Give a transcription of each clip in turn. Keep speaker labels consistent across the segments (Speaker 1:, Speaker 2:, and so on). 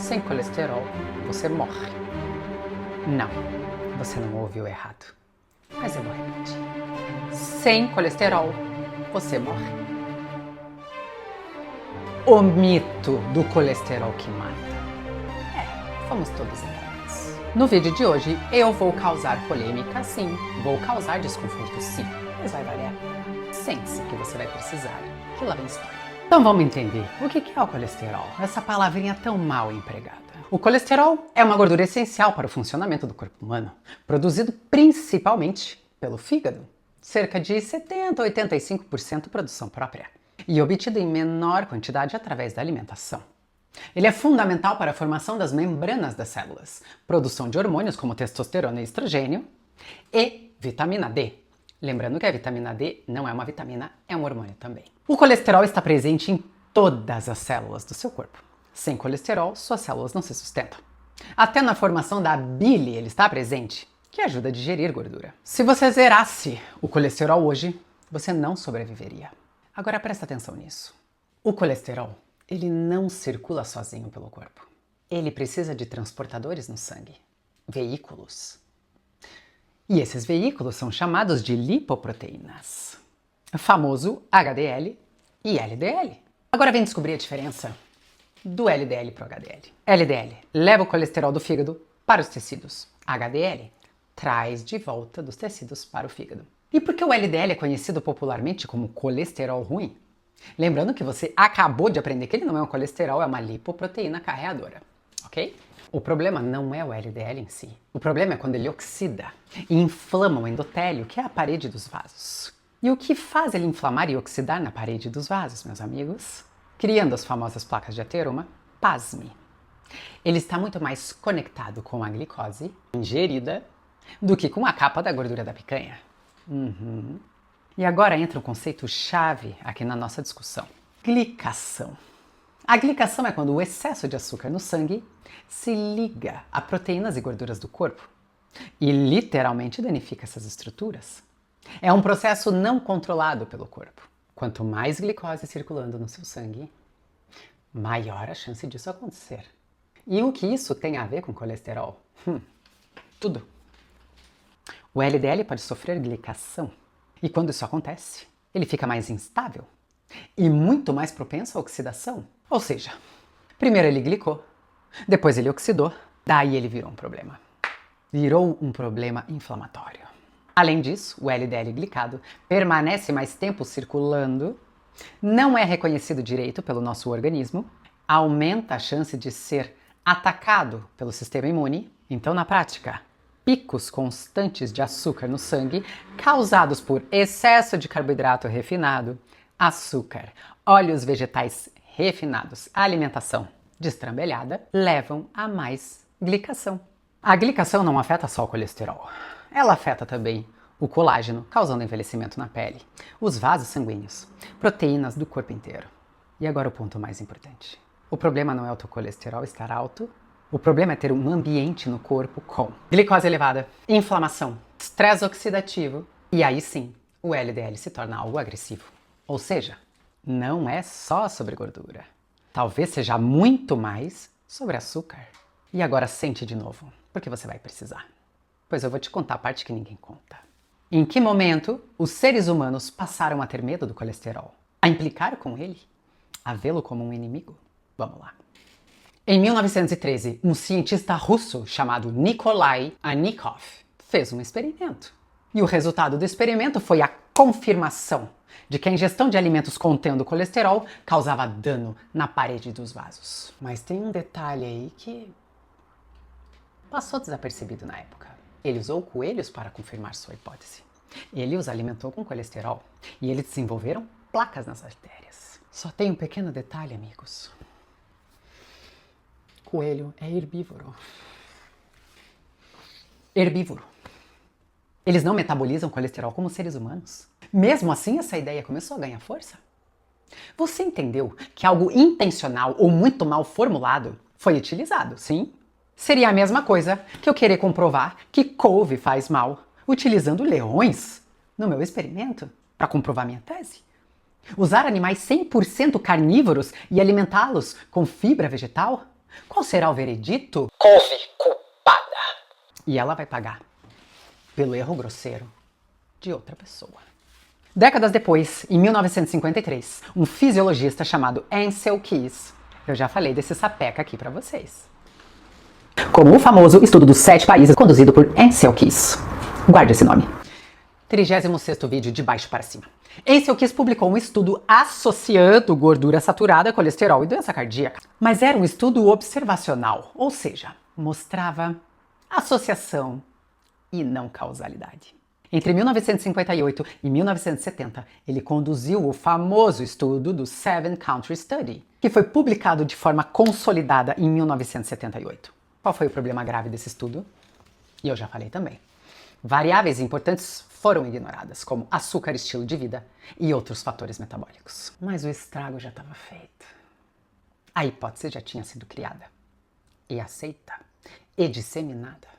Speaker 1: Sem colesterol, você morre. Não, você não ouviu errado. Mas eu vou repetir. Sem colesterol, você morre. O mito do colesterol que mata. Fomos todos enganados. No vídeo de hoje, eu vou causar polêmica, sim. Vou causar desconforto, sim. Mas vai valer a pena. Sente-se que você vai precisar. Que lá vem história. Então vamos entender o que é o colesterol, essa palavrinha tão mal empregada. O colesterol é uma gordura essencial para o funcionamento do corpo humano, produzido principalmente pelo fígado, cerca de 70 a 85% produção própria, e obtido em menor quantidade através da alimentação. Ele é fundamental para a formação das membranas das células, produção de hormônios como testosterona e estrogênio e vitamina D. Lembrando que a vitamina D não é uma vitamina, é um hormônio também. O colesterol está presente em todas as células do seu corpo. Sem colesterol, suas células não se sustentam. Até na formação da bile ele está presente, que ajuda a digerir gordura. Se você zerasse o colesterol hoje, você não sobreviveria. Agora presta atenção nisso. O colesterol, ele não circula sozinho pelo corpo. Ele precisa de transportadores no sangue, veículos. E esses veículos são chamados de lipoproteínas, o famoso HDL e LDL. Agora vem descobrir a diferença do LDL para o HDL. LDL leva o colesterol do fígado para os tecidos. HDL traz de volta dos tecidos para o fígado. E por que o LDL é conhecido popularmente como colesterol ruim? Lembrando que você acabou de aprender que ele não é um colesterol, é uma lipoproteína carreadora, ok? O problema não é o LDL em si. O problema é quando ele oxida e inflama o endotélio, que é a parede dos vasos. E o que faz ele inflamar e oxidar na parede dos vasos, meus amigos? Criando as famosas placas de ateroma, pasme. Ele está muito mais conectado com a glicose ingerida do que com a capa da gordura da picanha. E agora entra um conceito chave aqui na nossa discussão. Glicação. A glicação é quando o excesso de açúcar no sangue se liga a proteínas e gorduras do corpo e literalmente danifica essas estruturas. É um processo não controlado pelo corpo. Quanto mais glicose circulando no seu sangue, maior a chance disso acontecer. E o que isso tem a ver com colesterol? Tudo. O LDL pode sofrer glicação e quando isso acontece, ele fica mais instável e muito mais propenso à oxidação. Ou seja, primeiro ele glicou, depois ele oxidou, daí ele virou um problema. Virou um problema inflamatório. Além disso, o LDL glicado permanece mais tempo circulando, não é reconhecido direito pelo nosso organismo, aumenta a chance de ser atacado pelo sistema imune. Então, na prática, picos constantes de açúcar no sangue causados por excesso de carboidrato refinado, açúcar, óleos vegetais refinados, alimentação destrambelhada, levam a mais glicação. A glicação não afeta só o colesterol. Ela afeta também o colágeno, causando envelhecimento na pele, os vasos sanguíneos, proteínas do corpo inteiro. E agora o ponto mais importante. O problema não é o teu colesterol estar alto, o problema é ter um ambiente no corpo com glicose elevada, inflamação, estresse oxidativo e aí sim o LDL se torna algo agressivo. Ou seja, não é só sobre gordura. Talvez seja muito mais sobre açúcar. E agora sente de novo, porque você vai precisar. Pois eu vou te contar a parte que ninguém conta. Em que momento os seres humanos passaram a ter medo do colesterol? A implicar com ele? A vê-lo como um inimigo? Vamos lá. Em 1913, um cientista russo chamado Nikolai Anikov fez um experimento. E o resultado do experimento foi a confirmação de que a ingestão de alimentos contendo colesterol causava dano na parede dos vasos. Mas tem um detalhe aí que passou desapercebido na época. Ele usou coelhos para confirmar sua hipótese. Ele os alimentou com colesterol e eles desenvolveram placas nas artérias. Só tem um pequeno detalhe, amigos. Coelho é herbívoro. Herbívoro. Eles não metabolizam colesterol como seres humanos. Mesmo assim, essa ideia começou a ganhar força. Você entendeu que algo intencional ou muito mal formulado foi utilizado, sim? Seria a mesma coisa que eu querer comprovar que couve faz mal utilizando leões no meu experimento para comprovar minha tese. Usar animais 100% carnívoros e alimentá-los com fibra vegetal Qual será o veredito?
Speaker 2: Couve culpada.
Speaker 1: E ela vai pagar pelo erro grosseiro de outra pessoa. Décadas depois, em 1953, um fisiologista chamado Ancel Keys, eu já falei desse sapeca aqui pra vocês, como o famoso estudo dos 7 países conduzido por Ancel Keys. Guarde esse nome. 36º vídeo de baixo para cima. Ancel Keys publicou um estudo associando gordura saturada, colesterol e doença cardíaca. Mas era um estudo observacional, ou seja, mostrava associação e não causalidade. Entre 1958 e 1970, ele conduziu o famoso estudo do Seven Country Study, que foi publicado de forma consolidada em 1978. Qual foi o problema grave desse estudo? E eu já falei também. Variáveis importantes foram ignoradas, como açúcar, estilo de vida e outros fatores metabólicos. Mas o estrago já estava feito. A hipótese já tinha sido criada, e aceita, e disseminada.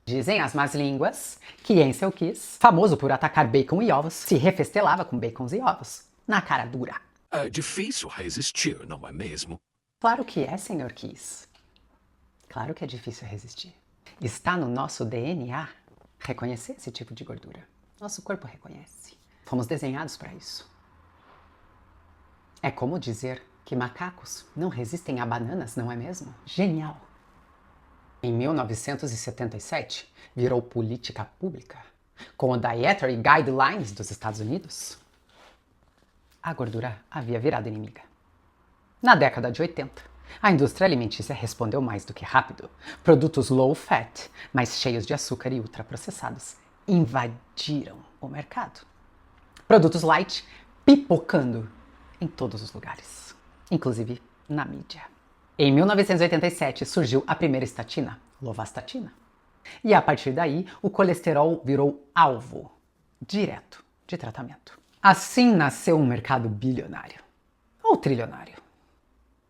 Speaker 1: Dizem as más línguas que Ancel Keys, famoso por atacar bacon e ovos, se refestelava com bacons e ovos, na cara dura.
Speaker 3: É difícil resistir, não é mesmo?
Speaker 1: Claro que é, Sr. Keys. Claro que é difícil resistir. Está no nosso DNA reconhecer esse tipo de gordura. Nosso corpo reconhece. Fomos desenhados para isso. É como dizer que macacos não resistem a bananas, não é mesmo? Genial! Em 1977, virou política pública, com o Dietary Guidelines dos Estados Unidos. A gordura havia virado inimiga. Na década de 80, a indústria alimentícia respondeu mais do que rápido. Produtos low fat, mas cheios de açúcar e ultraprocessados, invadiram o mercado. Produtos light pipocando em todos os lugares, inclusive na mídia. Em 1987 surgiu a primeira estatina, lovastatina. E a partir daí, o colesterol virou alvo direto de tratamento. Assim nasceu um mercado bilionário, ou trilionário.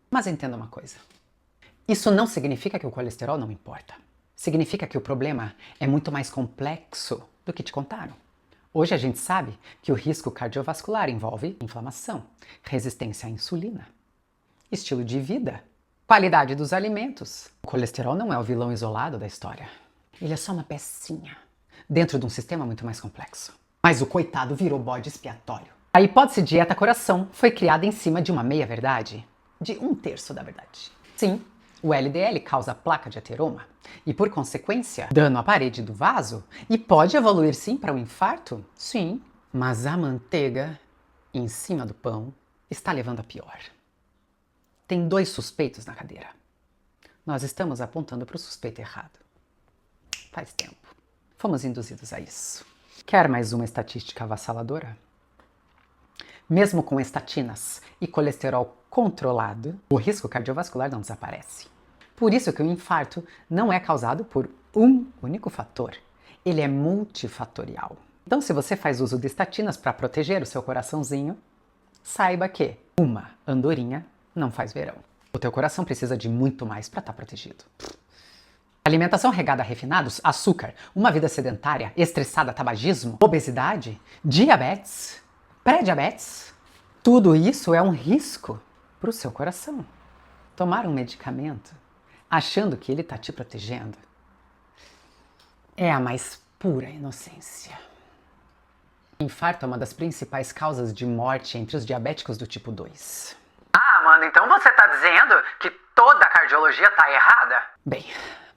Speaker 1: Mas entenda uma coisa, isso não significa que o colesterol não importa. Significa que o problema é muito mais complexo do que te contaram. Hoje a gente sabe que o risco cardiovascular envolve inflamação, resistência à insulina, estilo de vida, qualidade dos alimentos. O colesterol não é o vilão isolado da história. Ele é só uma pecinha dentro de um sistema muito mais complexo. Mas o coitado virou bode expiatório. A hipótese dieta-coração foi criada em cima de uma meia-verdade, de 1/3 da verdade. Sim, o LDL causa placa de ateroma e, por consequência, dano à parede do vaso e pode evoluir sim para um infarto? Sim, mas a manteiga em cima do pão está levando a pior. Tem 2 suspeitos na cadeira. Nós estamos apontando para o suspeito errado. Faz tempo. Fomos induzidos a isso. Quer mais uma estatística avassaladora? Mesmo com estatinas e colesterol controlado, o risco cardiovascular não desaparece. Por isso que o infarto não é causado por um único fator. Ele é multifatorial. Então, se você faz uso de estatinas para proteger o seu coraçãozinho, saiba que uma andorinha não faz verão. O teu coração precisa de muito mais para estar protegido. Alimentação regada a refinados, açúcar, uma vida sedentária, estressada, tabagismo, obesidade, diabetes, pré-diabetes, tudo isso é um risco para o seu coração. Tomar um medicamento achando que ele está te protegendo é a mais pura inocência. Infarto é uma das principais causas de morte entre os diabéticos do tipo 2. Ah, Amanda, então você está dizendo que toda a cardiologia está errada? Bem,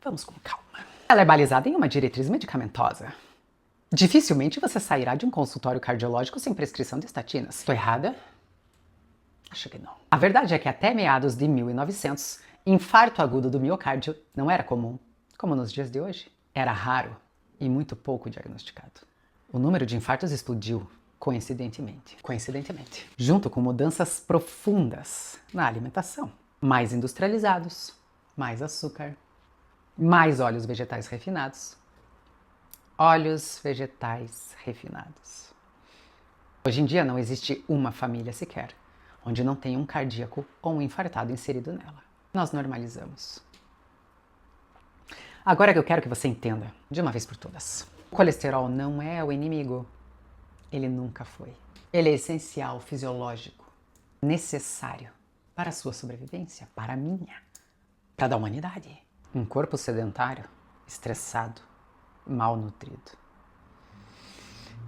Speaker 1: vamos com calma. Ela é balizada em uma diretriz medicamentosa. Dificilmente você sairá de um consultório cardiológico sem prescrição de estatinas. Estou errada? Acho que não. A verdade é que até meados de 1900, infarto agudo do miocárdio não era comum, como nos dias de hoje. Era raro e muito pouco diagnosticado. O número de infartos explodiu, coincidentemente, junto com mudanças profundas na alimentação. Mais industrializados, mais açúcar, mais óleos vegetais refinados. Óleos vegetais refinados. Hoje em dia não existe uma família sequer onde não tem um cardíaco ou um infartado inserido nela. Nós normalizamos. Agora que eu quero que você entenda, de uma vez por todas, o colesterol não é o inimigo. Ele nunca foi. Ele é essencial, fisiológico, necessário para a sua sobrevivência, para a minha. para da humanidade. Um corpo sedentário, estressado, mal nutrido.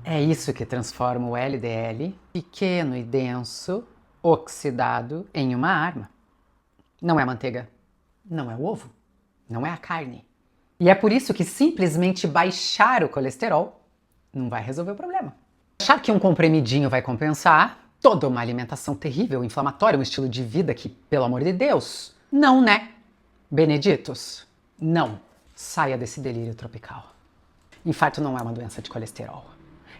Speaker 1: É isso que transforma o LDL, pequeno e denso, oxidado, em uma arma. Não é a manteiga, não é o ovo, não é a carne. E é por isso que simplesmente baixar o colesterol não vai resolver o problema. Achar que um comprimidinho vai compensar toda uma alimentação terrível, inflamatória, um estilo de vida que, pelo amor de Deus, não, né? Beneditos, não. Saia desse delírio tropical. Infarto não é uma doença de colesterol,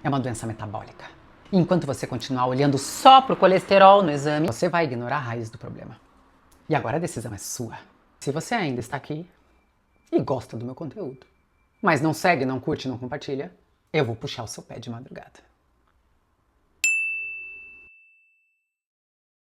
Speaker 1: é uma doença metabólica. E enquanto você continuar olhando só pro colesterol no exame, você vai ignorar a raiz do problema. E agora a decisão é sua. Se você ainda está aqui e gosta do meu conteúdo, mas não segue, não curte, não compartilha, eu vou puxar o seu pé de madrugada.